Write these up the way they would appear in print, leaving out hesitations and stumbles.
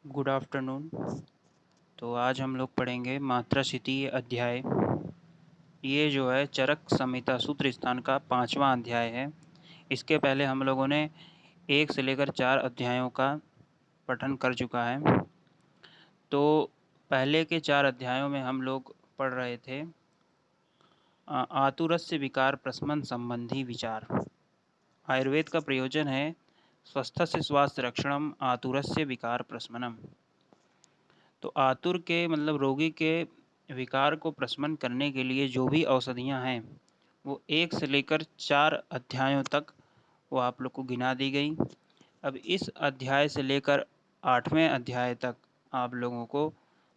Good afternoon. तो आज हम लोग पढ़ेंगे मात्राशीतीय अध्याय। ये जो है चरक संहिता सूत्र स्थान का 5वां अध्याय है। इसके पहले हम लोगों ने 1 से लेकर 4 अध्यायों का पठन कर चुका है। तो पहले के 4 अध्यायों में हम लोग पढ़ रहे थे आतुरस्य विकार प्रशमन संबंधी विचार। आयुर्वेद का प्रयोजन है स्वस्थस्य स्वास्थ्य रक्षणम आतुरस्य विकार प्रशमनम। तो आतुर के मतलब रोगी के विकार को प्रशमन करने के लिए जो भी औषधियाँ हैं वो 1 से लेकर 4 अध्यायों तक वो आप लोग को गिना दी गई। अब इस अध्याय से लेकर 8वें अध्याय तक आप लोगों को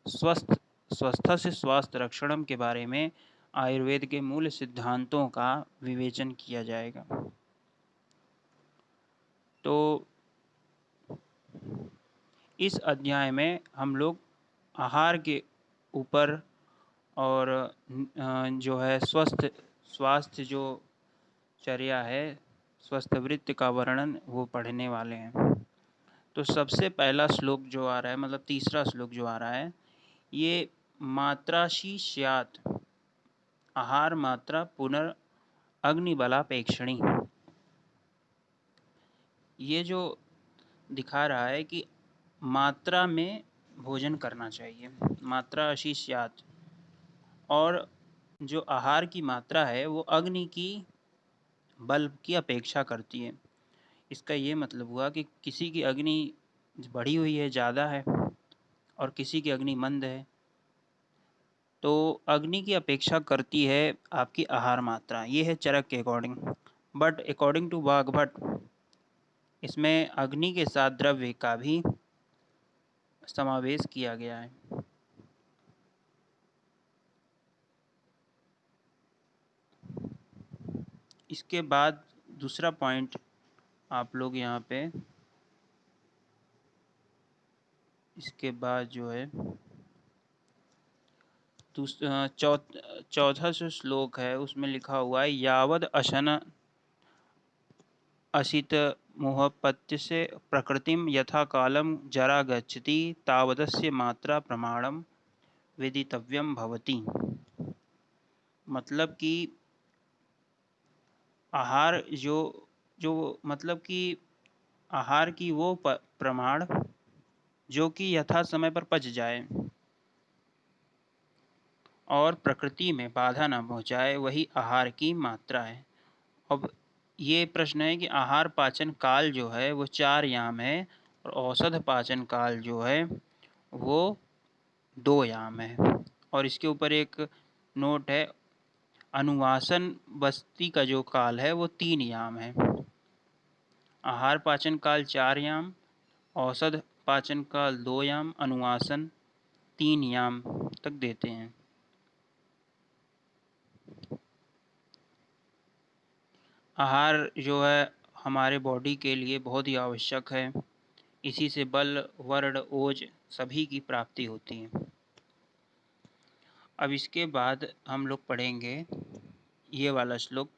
स्वस्थस्य स्वास्थ्य रक्षणम के बारे में आयुर्वेद के मूल सिद्धांतों का विवेचन किया जाएगा। तो इस अध्याय में हम लोग आहार के ऊपर और जो है स्वास्थ्य जो चर्या है, स्वस्थ वृत्ति का वर्णन वो पढ़ने वाले हैं। तो सबसे पहला श्लोक जो आ रहा है, मतलब तीसरा श्लोक जो आ रहा है, ये मात्राशी स्यात् आहार मात्रा पुनर् अग्निबलापेक्षणी। ये जो दिखा रहा है कि मात्रा में भोजन करना चाहिए, मात्रा अशी स्यात्, और जो आहार की मात्रा है वो अग्नि की बल की अपेक्षा करती है। इसका ये मतलब हुआ कि किसी की अग्नि बढ़ी हुई है, ज़्यादा है, और किसी की अग्नि मंद है, तो अग्नि की अपेक्षा करती है आपकी आहार मात्रा। ये है चरक के according. But according to Vagbhata इसमें अग्नि के साथ द्रव्य का भी समावेश किया गया है। इसके बाद दूसरा पॉइंट आप लोग यहाँ पे, इसके बाद जो है चौथा जो श्लोक है उसमें लिखा हुआ है यावद अशन असित मोहपत्य से प्रकृतिम यथा कालम जरा गच्छति तावदस्य मात्रा प्रमाणम विदितव्यम भवति। मतलब कि आहार जो मतलब कि आहार की वो प्रमाण जो कि यथा समय पर पच जाए और प्रकृति में बाधा न पहुँचाए, वही आहार की मात्रा है। अब ये प्रश्न है कि आहार पाचन काल जो है वो 4 याम है और औसत पाचन काल जो है वो 2 याम है। और इसके ऊपर एक नोट है, अनुवासन बस्ती का जो काल है वो 3 याम है। आहार पाचन काल 4 याम, औसत पाचन काल 2 याम, अनुवासन 3 याम तक देते हैं। आहार जो है हमारे बॉडी के लिए बहुत ही आवश्यक है। इसी से बल, वर्ण, ओज सभी की प्राप्ति होती है। अब इसके बाद हम लोग पढ़ेंगे ये वाला श्लोक,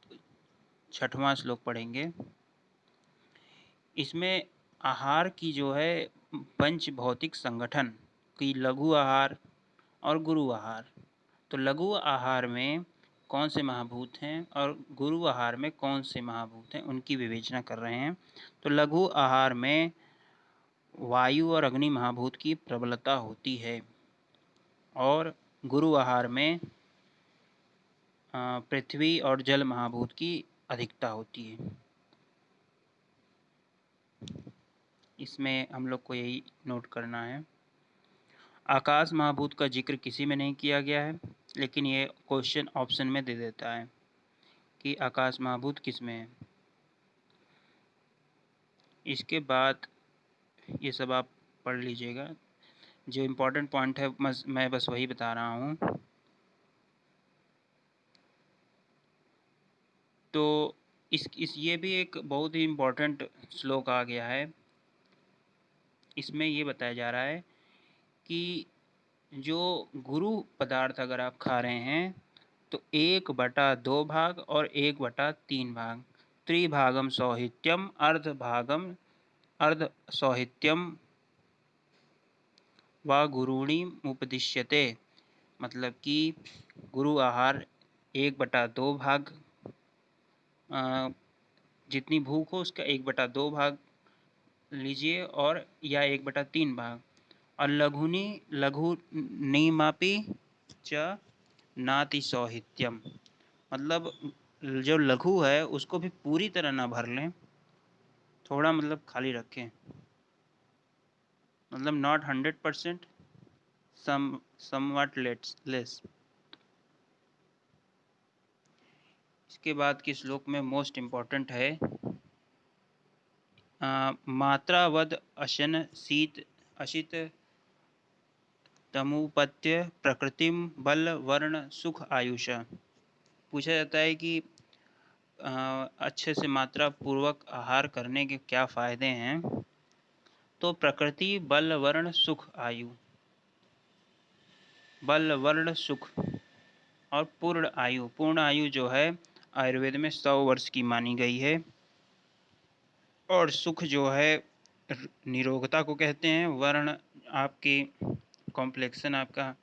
6वां श्लोक पढ़ेंगे। इसमें आहार की जो है पंच भौतिक संगठन की लघु आहार और गुरु आहार। तो लघु आहार में कौन से महाभूत हैं और गुरु आहार में कौन से महाभूत हैं उनकी विवेचना कर रहे हैं। तो लघु आहार में वायु और अग्नि महाभूत की प्रबलता होती है और गुरु आहार में पृथ्वी और जल महाभूत की अधिकता होती है। इसमें हम लोग को यही नोट करना है। आकाश महाभूत का जिक्र किसी में नहीं किया गया है, लेकिन ये क्वेश्चन ऑप्शन में दे देता है कि आकाश महाभूत किस में है। इसके बाद ये सब आप पढ़ लीजिएगा। जो इम्पोर्टेंट पॉइंट है मैं बस वही बता रहा हूँ। तो ये भी एक बहुत ही इम्पोर्टेंट श्लोक आ गया है। इसमें ये बताया जा रहा है कि जो गुरु पदार्थ अगर आप खा रहे हैं तो 1/2 भाग और 1/3 भाग, त्रिभागम सौहित्यम अर्ध भागम अर्ध सौहित्यम वा गुरूणी उपदिश्यते, मतलब कि गुरु आहार 1/2 भाग, जितनी भूख हो उसका 1/2 भाग लीजिए, और या 1/3 भाग। और लघुनी लघुनीमापि च नाति सौहित्यम, मतलब जो लघु है उसको भी पूरी तरह ना भर लें, थोड़ा मतलब खाली रखें, मतलब नॉट 100%, समवट लेस। इसके बाद के श्लोक में मोस्ट इम्पॉर्टेंट है मात्रावद अशन शीत अशित तमुपत्य प्रकृतिम बल वर्ण सुख आयुषा। पूछा जाता है कि अच्छे से मात्रा पूर्वक आहार करने के क्या फायदे हैं, तो प्रकृति बल वर्ण सुख आयु, बल वर्ण सुख और पूर्ण आयु जो है आयुर्वेद में 100 वर्ष की मानी गई है, और सुख जो है निरोगता को कहते हैं, वर्ण आपकी कॉम्प्लेक्शन, आपका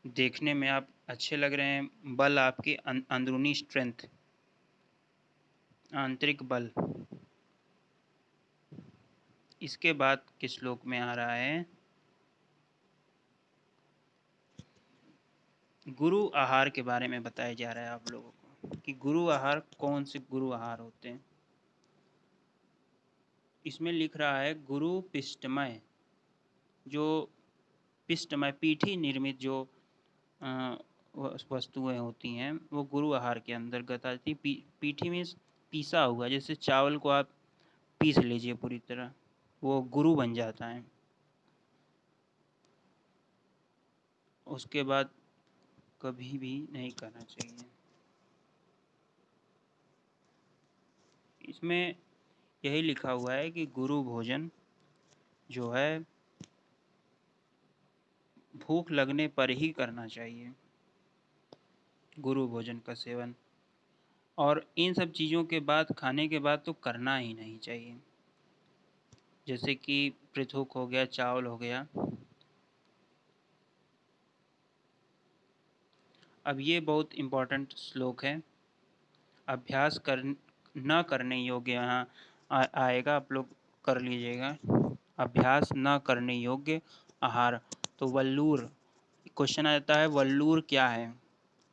देखने में आप अच्छे लग रहे हैं, बल आपकी अंदरूनी स्ट्रेंथ, आंतरिक बल। इसके बाद के श्लोक में आ रहा है गुरु आहार के बारे में बताया जा रहा है आप लोगों को कि गुरु आहार कौन से गुरु आहार होते हैं। इसमें लिख रहा है गुरु पिष्टमय, जो पिष्टमय पीठी निर्मित जो वस्तुएं होती हैं वो गुरु आहार के अंतर्गत आती। पीठी में पीसा हुआ, जैसे चावल को आप पीस लीजिए पूरी तरह, वो गुरु बन जाता है। उसके बाद कभी भी नहीं करना चाहिए। इसमें यही लिखा हुआ है कि गुरु भोजन जो है भूख लगने पर ही करना चाहिए, गुरु भोजन का सेवन, और इन सब चीज़ों के बाद खाने के बाद तो करना ही नहीं चाहिए, जैसे कि पृथुक हो गया, चावल हो गया। अब ये बहुत इम्पोर्टेंट श्लोक है, अभ्यास कर न करने योग्य यहाँ आएगा, आप लोग कर लीजिएगा। अभ्यास न करने योग्य आहार, तो वल्लूर क्वेश्चन आ जाता है, वल्लूर क्या है,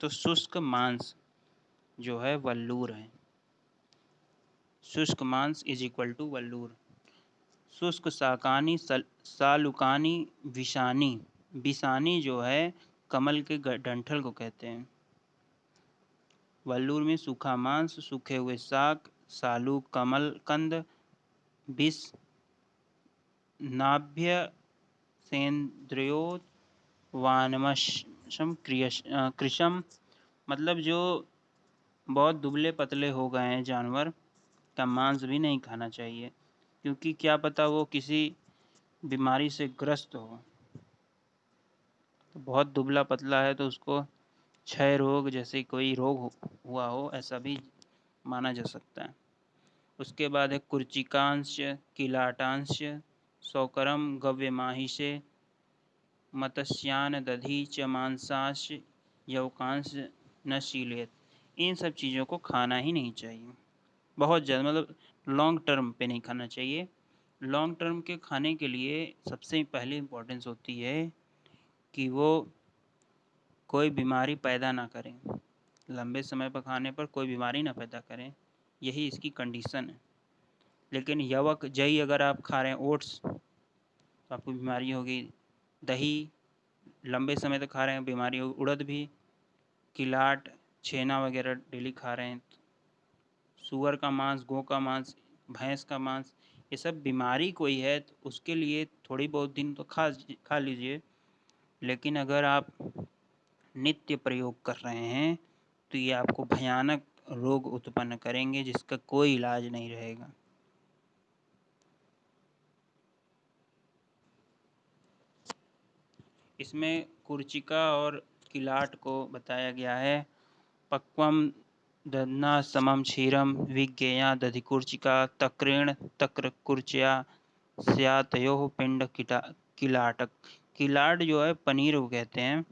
तो शुष्क मांस जो है वल्लूर है। शुष्क मांस इज इक्वल टू वल्लूर। शुष्क शाकानी सालुकानी विषानी, विषानी जो है कमल के डंठल को कहते हैं। वल्लूर में सूखा मांस, सूखे हुए शाक, सालू, कमल कंद, विष, नाभ्य, सेंद्रियो, वानमशम कृशम, मतलब जो बहुत दुबले पतले हो गए हैं जानवर का मांस भी नहीं खाना चाहिए, क्योंकि क्या पता वो किसी बीमारी से ग्रस्त हो। तो बहुत दुबला पतला है तो उसको क्षय रोग जैसे कोई रोग हुआ हो, ऐसा भी माना जा सकता है। उसके बाद है कुर्चिकांश, किलाटांश, सौकरम गव्यमाहिषे, मत्स्यान दधि च मांसांश यवकांश न शीलेत। इन सब चीज़ों को खाना ही नहीं चाहिए, बहुत ज़्यादा, मतलब लॉन्ग टर्म पे नहीं खाना चाहिए। लॉन्ग टर्म के खाने के लिए सबसे पहले इम्पोर्टेंस होती है कि वो कोई बीमारी पैदा ना करें, लंबे समय पर खाने पर कोई बीमारी ना पैदा करें, यही इसकी कंडीशन है। लेकिन यवक जई अगर आप खा रहे हैं, ओट्स, तो आपको बीमारी होगी। दही लंबे समय तक खा रहे हैं, बीमारी होगी। उड़द भी, किलाट, छेना वगैरह डेली खा रहे हैं, सुअर का मांस, गौ का मांस, भैंस का मांस, ये सब बीमारी कोई है तो उसके लिए थोड़ी बहुत दिन तो खा लीजिए। लेकिन अगर आप नित्य प्रयोग कर रहे हैं तो ये आपको भयानक रोग उत्पन्न करेंगे जिसका कोई इलाज नहीं रहेगा। इसमें कुर्चिका और किलाट को बताया गया है। पक्वम दधना समम क्षीरम विज्ञेया दधिकुर्चिका तक्रेण तक्रकुर्चया स्यातयोः पिंड किलाटक। किलाड़ जो है पनीर को कहते हैं,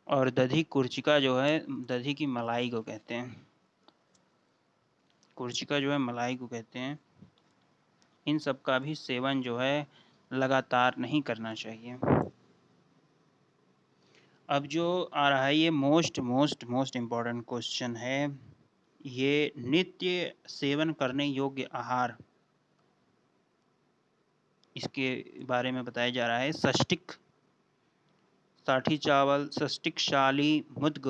और दधी कुर्चिका जो है दधी की मलाई को कहते हैं। कुर्चिका जो है मलाई को कहते हैं। इन सब का भी सेवन जो है लगातार नहीं करना चाहिए। अब जो आ रहा है ये most most most important question है, ये नित्य सेवन करने योग्य आहार, इसके बारे में बताया जा रहा है। षष्टिक साठी चावल, षष्टिक शाली मुद्ग,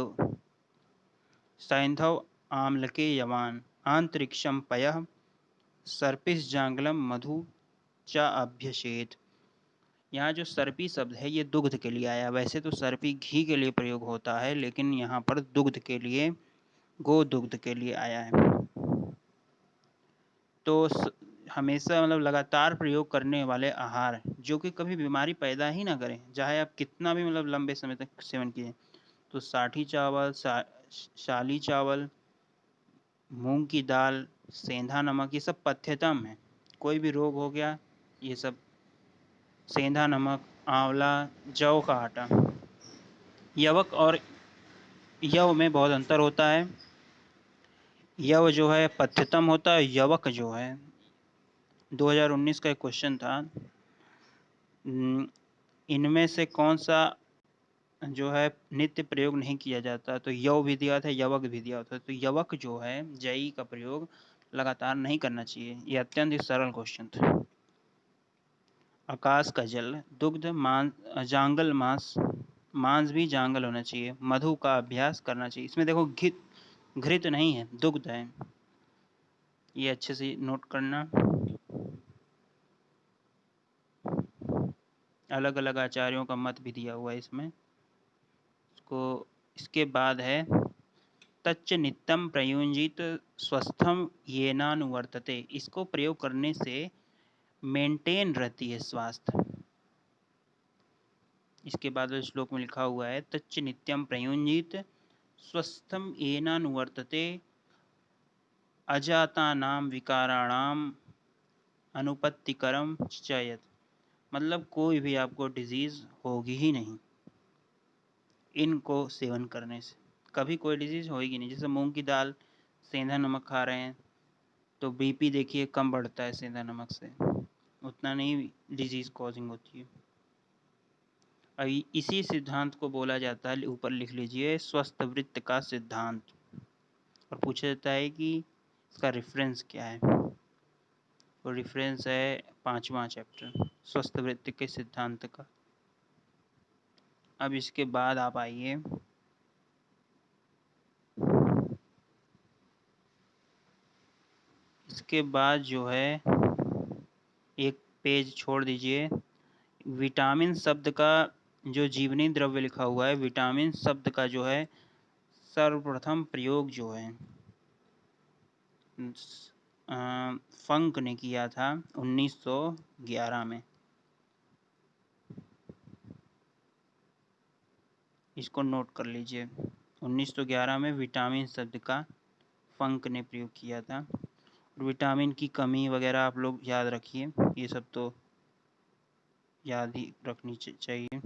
सैंधव आम्लके यवान, आंतरिक्षम पयः, सर्पिस जांगलम मधु चा अभ्यसेत। यहाँ जो सर्पी शब्द है ये दुग्ध के लिए आया। वैसे तो सर्पी घी के लिए प्रयोग होता है, लेकिन यहाँ पर दुग्ध के लिए, गो दुग्ध के लिए आया है। तो हमेशा मतलब लगातार प्रयोग करने वाले आहार जो कि कभी बीमारी पैदा ही ना करें, चाहे आप कितना भी मतलब लंबे समय तक सेवन कीजिए। तो साठी चावल, शाली चावल, मूंग की दाल, सेंधा नमक, ये सब पथ्यतम है। कोई भी रोग हो गया, ये सब सेंधा नमक, आंवला, जौ का आटा। यवक और यव में बहुत अंतर होता है। यव जो है पथ्यतम होता है, यवक जो है 2019 का एक क्वेश्चन था, इनमें से कौन सा जो है नित्य प्रयोग नहीं किया जाता, तो यव भी दिया था, यवक भी दिया था। तो यवक जो है जई का प्रयोग लगातार नहीं करना चाहिए। ये अत्यंत ही सरल क्वेश्चन था। आकाश का जल, दुग्ध, मांस, जांगल मांस, मांस भी जांगल होना चाहिए, मधु का अभ्यास करना चाहिए। इसमें देखो घृत नहीं है, दुग्ध है, ये अच्छे से नोट करना। अलग अलग आचार्यों का मत भी दिया हुआ है इसमें। इसके बाद है तच्च नित्यम प्रयुंजित स्वस्थम येनानुवर्तते। इसको प्रयोग करने से मेंटेन रहती है स्वास्थ्य। इसके बाद श्लोक में लिखा हुआ है तच्च नित्यम प्रयुंजित स्वस्थम येनानुवर्तते, अजातानाम विकाराणाम अनुपत्तिकरम चयत। मतलब कोई भी आपको डिजीज होगी ही नहीं इनको सेवन करने से, कभी कोई डिजीज होगी नहीं। जैसे मूंग की दाल, सेंधा नमक खा रहे हैं तो बीपी देखिए कम बढ़ता है सेंधा नमक से, उतना नहीं डिजीज कॉजिंग होती है। इसी सिद्धांत को बोला जाता है, ऊपर लिख लीजिए, स्वस्थ वृत्त का सिद्धांत। और पूछा जाता है कि इसका रेफरेंस क्या है, तो रेफरेंस है 5वां चैप्टर स्वस्थ वृत्त के सिद्धांत का। अब इसके बाद आप आइए इसके बाद जो है एक पेज छोड़ दीजिए। विटामिन शब्द का जो जीवनी द्रव्य लिखा हुआ है, विटामिन शब्द का जो है सर्वप्रथम प्रयोग जो है फंक ने किया था 1911 में। इसको नोट कर लीजिए, 1911 में विटामिन शब्द का फंक ने प्रयोग किया था। विटामिन की कमी वगैरह आप लोग याद रखिए, ये सब तो याद ही रखनी चाहिए।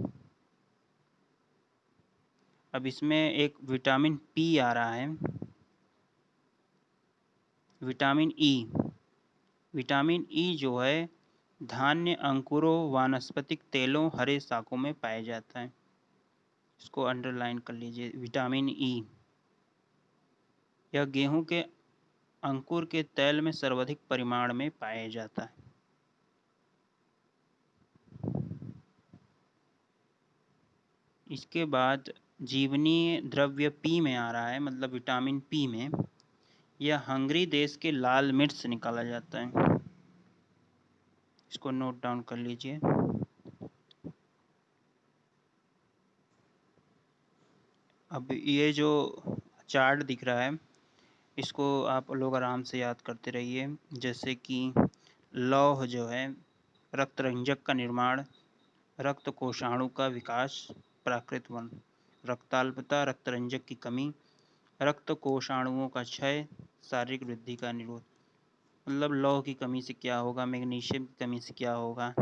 अब इसमें एक विटामिन पी आ रहा है, विटामिन ई। विटामिन ई जो है धान्य, अंकुरों, वानस्पतिक तेलों, हरे शाकों में पाया जाता है। इसको अंडरलाइन कर लीजिए, विटामिन ई। यह गेहूं के अंकुर के तेल में सर्वाधिक परिमाण में पाया जाता है। इसके बाद जीवनीय द्रव्य पी में आ रहा है, मतलब विटामिन पी में यह हंगरी देश के लाल मिर्च से निकाला जाता है। इसको नोट डाउन कर लीजिए। अब ये जो चार्ट दिख रहा है इसको आप लोग आराम से याद करते रहिए। जैसे कि लौह जो है रक्त रंजक का निर्माण, रक्त कोषाणु का विकास, प्राकृत वर्ण, रक्ताल्पता, रक्त रंजक की कमी, रक्त कोषाणुओं का क्षय, शारीरिक वृद्धि का निरोध। मतलब लौह की कमी से क्या होगा, मैग्नीशियम की कमी से क्या होगा,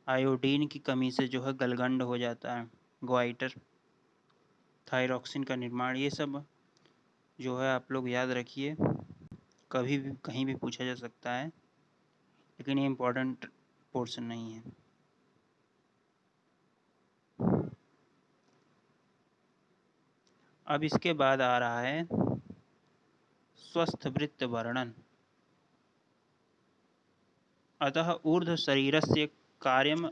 आयोडीन की कमी से जो है गलगंड हो जाता है, ग्वाइटर, थायरॉक्सिन का निर्माण, ये सब जो है आप लोग याद रखिए, कभी भी कहीं भी पूछा जा सकता है, लेकिन ये इम्पोर्टेंट पोर्शन नहीं है। अब इसके बाद आ रहा है स्वस्थ वृत्त वर्णन। अतः ऊर्ध्व शरीरस्य कार्यम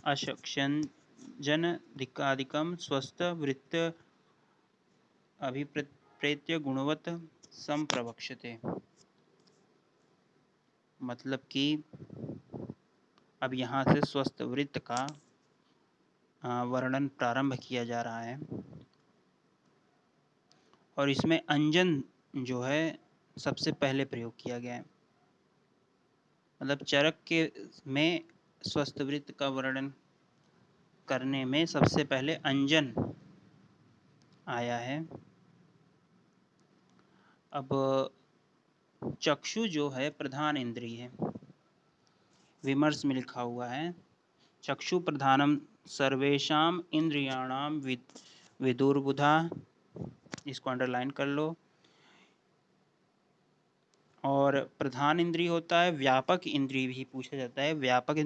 अशक्ष्यञ्जनधिकाधिकं स्वस्थ वृत्त अभिप्रेत्य गुणवत् संप्रवक्ष्यते। मतलब कि अब यहाँ से स्वस्थ वृत्त का वर्णन प्रारंभ किया जा रहा है, और इसमें अंजन जो है सबसे पहले प्रयोग किया गया है। मतलब चरक के में स्वस्थ वृत्त का वर्णन करने में सबसे पहले अंजन आया है। अब चक्षु जो है प्रधान इंद्रिय है, विमर्श में लिखा हुआ है चक्षु प्रधानम सर्वेषाम इंद्रियाणाम विदुर्बुधा, इसको अंडरलाइन कर लो। और प्रधान इंद्रिय होता है, व्यापक इंद्रिय भी पूछा जाता है, व्यापक